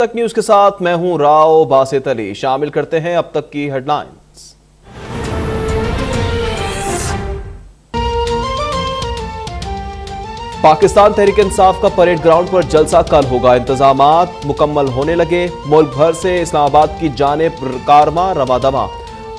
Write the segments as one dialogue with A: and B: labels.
A: तक न्यूज के साथ मैं हूं राव बासित अली। शामिल करते हैं अब तक की हेडलाइंस। पाकिस्तान तहरीक इंसाफ का परेड ग्राउंड पर जलसा कल होगा। इंतजामात मुकम्मल होने लगे। मुल्क भर से इस्लामाबाद की जानिब कारवां रवादवा।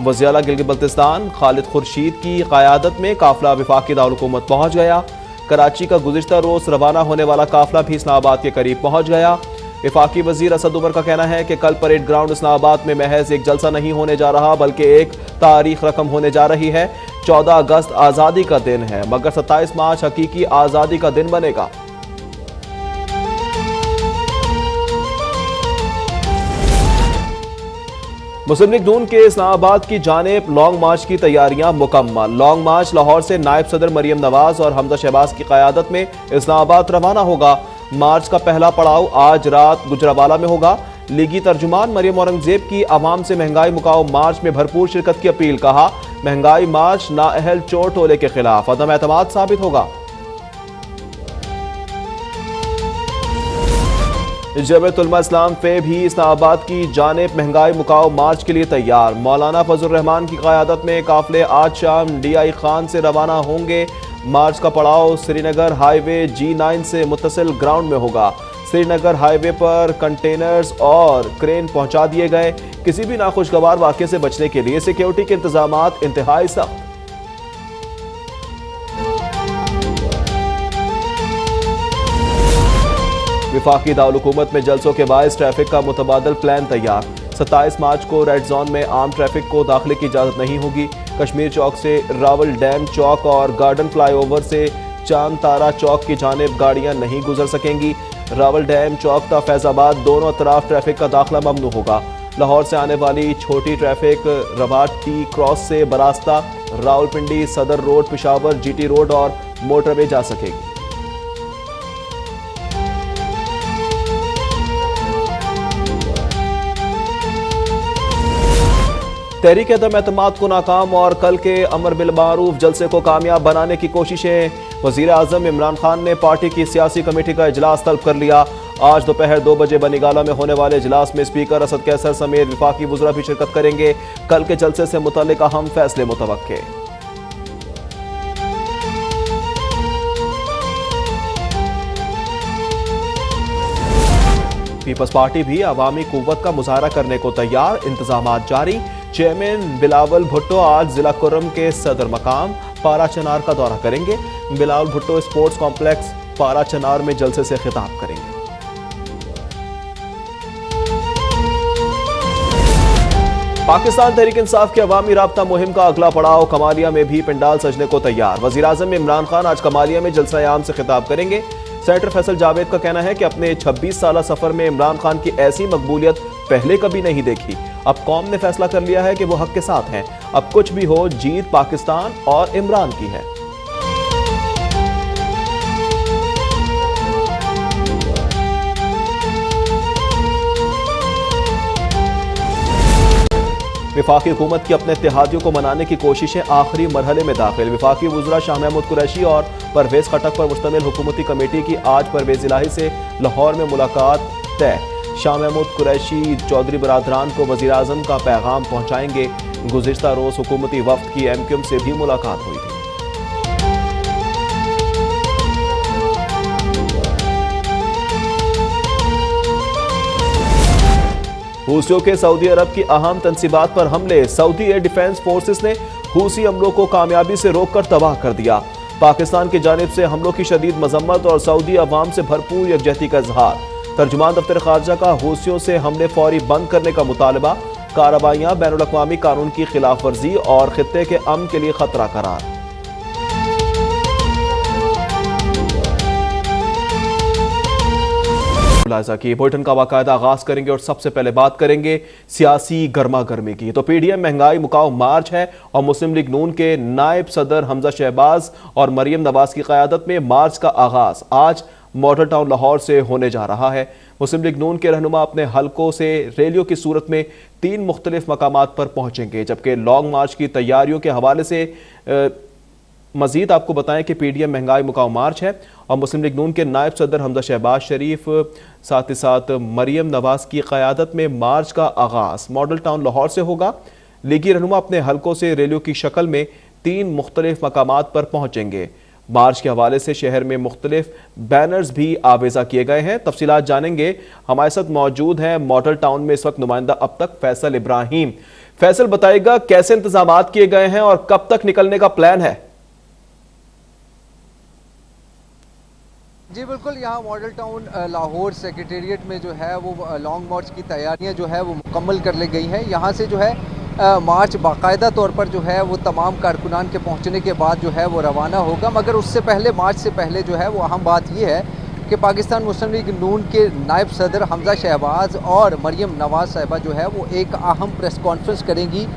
A: वज़ीर आला गिलगित बल्तिस्तान खालिद खुर्शीद की क़यादत में काफिला वफाकी दारुल-हुकूमत पहुंच गया। कराची का गुज़िश्ता रोज रवाना होने वाला काफिला भी इस्लामाबाद के करीब पहुंच गया। वफाकी वजीर असद उमर का कहना है कि कल परेड ग्राउंड इस्लामाबाद में महज एक जलसा नहीं होने जा रहा बल्कि एक तारीख रकम होने जा रही है। 14 अगस्त आज़ादी का दिन है मगर 27 मार्च हकीकी आज़ादी का दिन बनेगा। मुस्लिम लीग नून के इस्लामाबाद की जानिब लॉन्ग मार्च की तैयारियां मुकम्मल। लॉन्ग मार्च लाहौर से नायब सदर मरियम नवाज और हमजा शहबाज की क़यादत में इस्लामाबाद रवाना होगा। मार्च का पहला पड़ाव आज रात गुजरावाला में होगा। लीगी तर्जुमान मरियम औरंगजेब की आवाम से महंगाई मुकाओ मार्च में भरपूर शिरकत की अपील। कहा, महंगाई मार्च नाअहल चोर टोले के खिलाफ अदम एतमाद साबित होगा। जमीयत उलमा इस्लाम फे भी इस्लामाबाद की जानिब महंगाई मुकाओ मार्च के लिए तैयार। मौलाना फजल रहमान की क़यादत में काफिले आज शाम DI खान से रवाना होंगे। मार्च का पड़ाव श्रीनगर हाईवे G9 से मुत्तसिल ग्राउंड में होगा। श्रीनगर हाईवे पर कंटेनर्स और क्रेन पहुंचा दिए गए। किसी भी नाखुशगवार वाक़े से बचने के लिए सिक्योरिटी के इंतजामात इंतहाई सख्त। वफाकी दारुल-हुकूमत में जलसों के बायस ट्रैफिक का मुतबादल प्लान तैयार। 27 मार्च को रेड जोन में आम ट्रैफिक को दाखिले की इजाजत नहीं होगी। कश्मीर चौक से रावल डैम चौक और गार्डन फ्लाईओवर से चांद तारा चौक की जानिब गाड़ियां नहीं गुजर सकेंगी। रावल डैम चौक तक फैजाबाद दोनों अतराफ ट्रैफिक का दाखिला ममनू होगा। लाहौर से आने वाली छोटी ट्रैफिक रवाटी क्रॉस से बरास्ता, रावलपिंडी, सदर रोड, पिशावर, GT रोड और मोटरवे जा सकेगी। तहरीक अदम एतमाद को नाकाम और कल के अमर बिलमारूफ जलसे को कामयाब बनाने की कोशिशें। वजीर आजम इमरान खान ने पार्टी की सियासी कमेटी का इजलास तलब कर लिया। आज दोपहर 2 बजे बनीगाला में होने वाले इजलास में स्पीकर असद कैसर समेत वफाकी वज़रा भी शिरकत करेंगे। कल के जलसे से मुतल्लिक अहम फैसले मुतवक्के। पीपल्स पार्टी भी अवामी कुव्वत का मुजाहरा करने को तैयार। इंतजामात जारी। चेयरमैन बिलावल भुट्टो आज जिला कुर्रम के सदर मकाम पारा चनार का दौरा करेंगे। बिलावल भुट्टो स्पोर्ट्स कॉम्प्लेक्स पारा चनार में जलसे से खिताब करेंगे। पाकिस्तान तहरीक इंसाफ की अवामी राब्ता मुहिम का अगला पड़ाव कमालिया में भी पंडाल सजने को तैयार। वजीर आजम इमरान खान आज कमालिया में जलसा आम से खिताब करेंगे। सेनेटर फैसल जावेद का कहना है कि अपने 26 साला सफर में इमरान खान की ऐसी मकबूलियत पहले कभी नहीं देखी। अब कौम ने फैसला कर लिया है कि वो हक के साथ हैं। अब कुछ भी हो, जीत पाकिस्तान और इमरान की है। वफाकी हुकूमत की अपने इत्तेहादियों को मनाने की कोशिशें आखिरी मरहले में दाखिल। वफाकी वज़रा शाह महमूद कुरैशी और परवेज खटक पर मुश्तमिल हुकूमती कमेटी की आज परवेज इलाही से लाहौर में मुलाकात तय। शाह महमूद कुरैशी चौधरी बरादरान को वज़ीर आज़म का पैगाम पहुँचाएंगे। गुज़िश्ता रोज़ हुकूमती वफ़द की MQM से भी मुलाकात हुई थी। हूसियों के सऊदी अरब की अहम तंसीबात पर हमले। सऊदी एयर डिफेंस फोर्सेस ने हूसी हमलों को कामयाबी से रोककर तबाह कर दिया। पाकिस्तान की जानिब से हमलों की शदीद मजम्मत और सऊदी अवाम से भरपूर यकजहती का इजहार। तर्जुमान दफ्तर खारजा का हूसियों से हमले फौरी बंद करने का मुतालबा। कार्रवाइयां बैनुल अक़वामी कानून की खिलाफ वर्जी और खित्ते के अमन के लिए खतरा करार। की बुलेटिन का बाकायदा आगाज करेंगे और सबसे पहले बात करेंगे सियासी गर्मा गर्मी की। तो PDM महंगाई मुकाओ मार्च है और मुस्लिम लीग नून के नायब सदर हमजा शहबाज और मरियम नवाज की क़यादत में मार्च का आगाज आज मॉडल टाउन लाहौर से होने जा रहा है। मुस्लिम लीग नून के रहनुमा अपने हलकों से रैलियों की सूरत में 3 मुख्तलिफ मकामात पर पहुंचेंगे, जबकि लॉन्ग मार्च की तैयारियों के हवाले से मजीद आपको बताएं कि पीडीएम महंगाई मुकाम मार्च है और मुस्लिम लीग नून के नायब सदर हमजा शहबाज शरीफ साथ ही साथ मरियम नवाज की क़यादत में मार्च का आगाज मॉडल टाउन लाहौर से होगा। लीगी रहनुमा अपने हलकों से रैलियों की शक्ल में 3 मुख्तलिफ मकामात पर पहुंचेंगे। मार्च के हवाले से शहर में मुख्तलिफ बैनर्स भी आवेजा किए गए हैं। तफसीलात जानेंगे। हमारे साथ मौजूद हैं मॉडल टाउन में इस वक्त नुमाइंदा अब तक फैसल इब्राहिम। फैसल, बताइएगा कैसे इंतजाम किए गए हैं और कब तक निकलने का प्लान है?
B: जी बिल्कुल, यहाँ मॉडल टाउन लाहौर सेक्रेटेरिएट में जो है वो लॉन्ग मार्च की तैयारियां जो है वो मुकम्मल कर ली गई हैं। यहाँ से जो है मार्च बाकायदा तौर पर जो है वो तमाम कारकुनान के पहुँचने के बाद जो है वो रवाना होगा। मगर उससे पहले, मार्च से पहले जो है वो अहम बात ये है कि पाकिस्तान मुस्लिम लीग नून के नायब सदर हमजा शहबाज और मरियम नवाज साहिबा जो है वो एक अहम प्रेस कॉन्फ्रेंस करेंगी।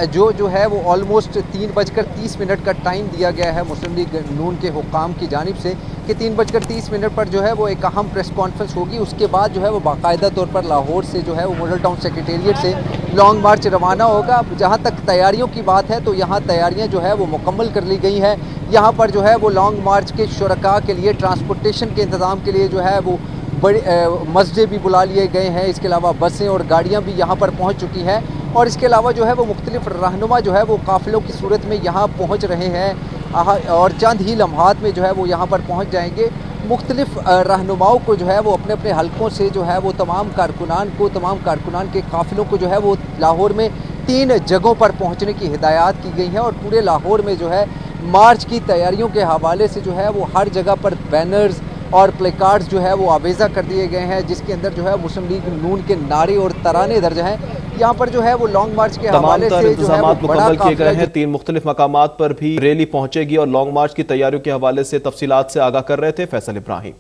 B: जो है वो ऑलमोस्ट 3:30 का टाइम दिया गया है मुस्लिम लीग नून के हुक्काम की जानिब से कि 3:30 पर जो है वो एक अहम प्रेस कॉन्फ्रेंस होगी। उसके बाद जो है वो बाकायदा तौर पर लाहौर से जो है वो मॉडल टाउन सेक्रेटेरिएट से लॉन्ग मार्च रवाना होगा। जहाँ तक तैयारियों की बात है तो यहाँ तैयारियाँ जो है वो मुकम्मल कर ली गई हैं। यहाँ पर जो है वो लॉन्ग मार्च के शुरका के लिए ट्रांसपोर्टेशन के इंतज़ाम के लिए जो है वो बड़े मस्जिद भी बुला लिए गए हैं। इसके अलावा बसें और गाड़ियाँ भी यहाँ पर पहुँच चुकी हैं और इसके अलावा जो है वो मुख्तलिफ रहनुमा जो है वो काफ़िलों की सूरत में यहाँ पहुँच रहे हैं और चंद ही लम्हात में जो है वो यहाँ पर पहुँच जाएंगे। मुख्तलिफ रहनुमाओं को जो है वो अपने अपने हलकों से जो है वो तमाम कारकुनान के काफ़िलों को जो है वो लाहौर में 3 जगहों पर पहुँचने की हिदायत की गई हैं और पूरे लाहौर में जो है मार्च की तैयारियों के हवाले से जो है वो हर जगह पर बैनर्स और प्लेकार्ड्स जो है वो आवेजा कर दिए गए हैं, जिसके अंदर जो है मुस्लिम लीग नून के नारे और तराने दर्ज हैं। यहाँ पर जो है वो लॉन्ग मार्च के हवाले से जो है वो
A: मुकम्मल किए गए हैं। 3 मुख्तलिफ मकामात पर भी रैली पहुंचेगी और लॉन्ग मार्च की तैयारियों के हवाले से तफसीलात से आगाह कर रहे थे फैसल इब्राहिम।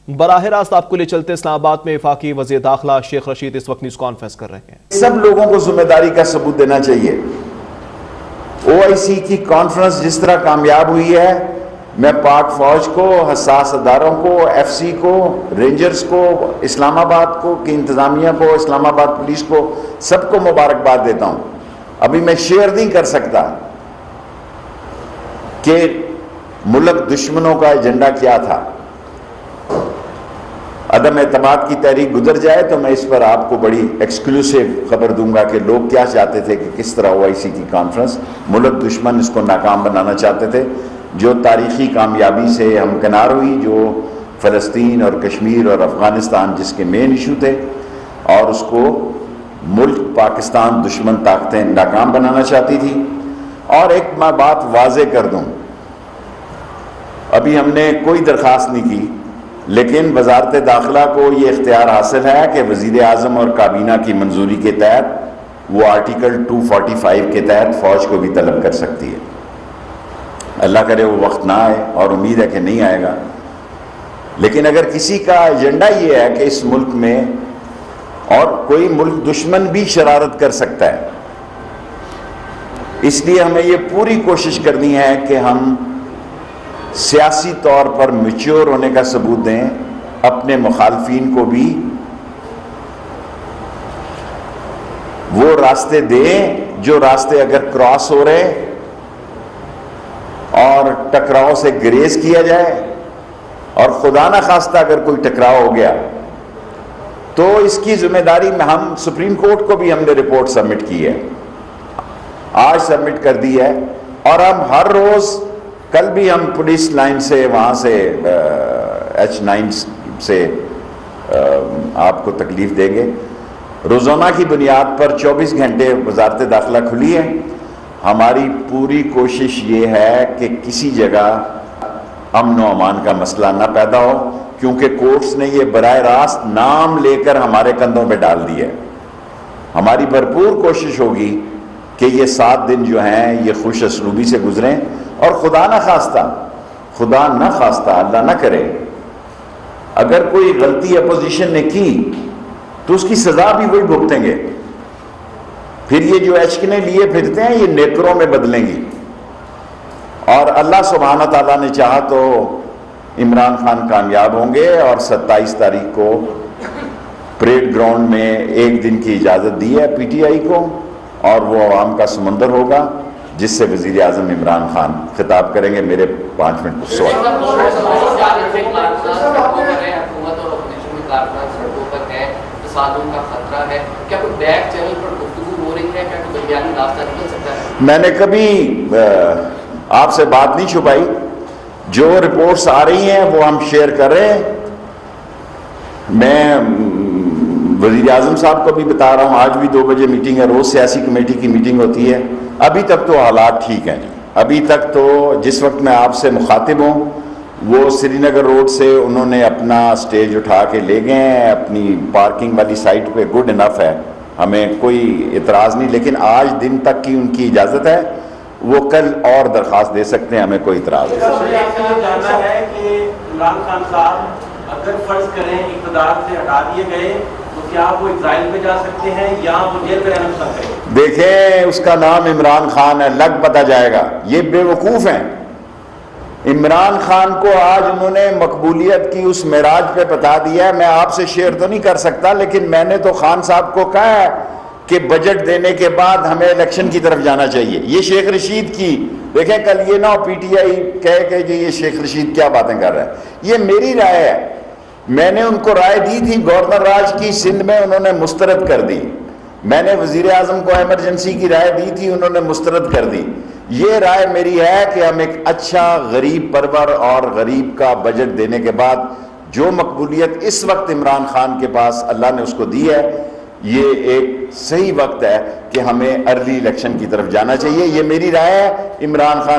A: बराह रास्त आपको ले चलते इस्लामाबाद में वफाकी वज़ीर दाखिला शेख रशीद इस वक्त न्यूज कॉन्फ्रेंस कर रहे हैं।
C: सब लोगों को जिम्मेदारी का सबूत देना चाहिए। OIC की कॉन्फ्रेंस जिस तरह कामयाब हुई है, मैं पाक फौज को, हसास अदारों को, FC को, रेंजर्स को, इस्लामाबाद को की इंतजामिया को, इस्लामाबाद पुलिस को, सबको मुबारकबाद देता हूं। अभी मैं शेयर नहीं कर सकता कि मुल्क दुश्मनों का एजेंडा क्या था। अदम एतमाद की तहरीक गुजर जाए तो मैं इस पर आपको बड़ी एक्सक्लूसिव खबर दूंगा कि लोग क्या चाहते थे कि किस तरह OIC की कॉन्फ्रेंस, मुल्क दुश्मन इसको नाकाम बनाना चाहते थे। जो तारीखी कामयाबी से हमकिनार हुई, जो फ़लस्तीन और कश्मीर और अफ़गानिस्तान जिसके मेन इशू थे, और उसको मुल्क पाकिस्तान दुश्मन ताकतें नाकाम बनाना चाहती थी। और एक मैं बात वाज़े कर दूं, अभी हमने कोई दरख्वास्त नहीं की, लेकिन वजारत दाखिला को ये इख्तियार हासिल है कि वज़ीर आज़म और काबीना की मंजूरी के तहत वो आर्टिकल 245 के तहत फ़ौज को भी तलब कर सकती है। अल्लाह करे वो वक्त ना आए और उम्मीद है कि नहीं आएगा। लेकिन अगर किसी का एजेंडा ये है कि इस मुल्क में, और कोई मुल्क दुश्मन भी शरारत कर सकता है, इसलिए हमें ये पूरी कोशिश करनी है कि हम सियासी तौर पर मैच्योर होने का सबूत दें, अपने मुखालफीन को भी वो रास्ते दें जो रास्ते अगर क्रॉस हो रहे और टकराव से ग्रेज किया जाए, और खुदा ना खास्ता अगर कोई टकराव हो गया तो इसकी जिम्मेदारी में हम सुप्रीम कोर्ट को भी हमने रिपोर्ट सबमिट की है, आज सबमिट कर दी है। और हम हर रोज, कल भी हम पुलिस लाइन से, वहाँ से H9 से आपको तकलीफ देंगे। रोज़ाना की बुनियाद पर 24 घंटे वजारत दाखिला खुली है। हमारी पूरी कोशिश ये है कि किसी जगह अमन व अमान का मसला ना पैदा हो, क्योंकि कोर्ट्स ने ये बराह रास्त नाम लेकर हमारे कंधों पे डाल दिया है। हमारी भरपूर कोशिश होगी कि ये 7 दिन जो हैं ये खुश असलूबी से गुजरें, और खुदा ना खास्ता अल्लाह ना करे, अगर कोई गलती अपोजिशन ने की तो उसकी सजा भी वही भुगतेंगे। फिर ये जो एचकने लिए फिरते हैं ये नेकरों में बदलेंगी। और अल्लाह सुब्हान ताला ने चाहा तो इमरान खान कामयाब होंगे और 27 तारीख को परेड ग्राउंड में 1 दिन की इजाज़त दी है PTI को, और वो अवाम का समंदर होगा जिससे वज़ीर आज़म इमरान खान खिताब करेंगे। मेरे 5 मिनट सवाल। मैंने कभी आपसे बात नहीं छुपाई, जो रिपोर्ट्स आ रही हैं वो हम शेयर कर रहे हैं। मैं वज़ीर आज़म साहब को भी बता रहा हूँ, आज भी 2 बजे मीटिंग है, रोज़ सियासी कमेटी की मीटिंग होती है। अभी तक तो हालात ठीक हैं जी। अभी तक तो जिस वक्त मैं आपसे मुखातिब हूँ वो श्रीनगर रोड से उन्होंने अपना स्टेज उठा के ले गए हैं अपनी पार्किंग वाली साइट पे, गुड इनफ है, हमें कोई इतराज़ नहीं। लेकिन आज दिन तक की उनकी इजाज़त है, वो कल और दरख्वास्त दे सकते हैं, हमें कोई इतराज़ नहीं।
D: जानना है कि इमरान खान साहब अगर फर्ज करें इक़्तिदार से हटा दिए गए तो क्या वो इज़राइल में जा सकते हैं या वो जेल में रहना पसंद करेंगे?
C: देखें, उसका नाम इमरान खान है, लग पता जाएगा। ये बेवकूफ़ हैं। इमरान खान को आज उन्होंने मकबूलियत की उस मेराज पे बता दिया है। मैं आपसे शेयर तो नहीं कर सकता, लेकिन मैंने तो खान साहब को कहा है कि बजट देने के बाद हमें इलेक्शन की तरफ जाना चाहिए। ये शेख रशीद की, देखें कल ये ना हो पीटीआई कहे कि जी ये शेख रशीद क्या बातें कर रहा है। ये मेरी राय है, मैंने उनको राय दी थी गवर्नर राज की, सिंध में उन्होंने मुस्तरद कर दी। मैंने वजीर आजम को इमरजेंसी की राय दी थी, उन्होंने मुस्तरद कर दी। ये राय मेरी है कि हम एक अच्छा गरीब परवर और गरीब का बजट देने के बाद जो मकबूलियत इस वक्त इमरान खान के पास अल्लाह ने उसको दी है, ये एक सही वक्त है कि हमें अर्ली इलेक्शन की तरफ जाना चाहिए। ये मेरी राय है। इमरान खान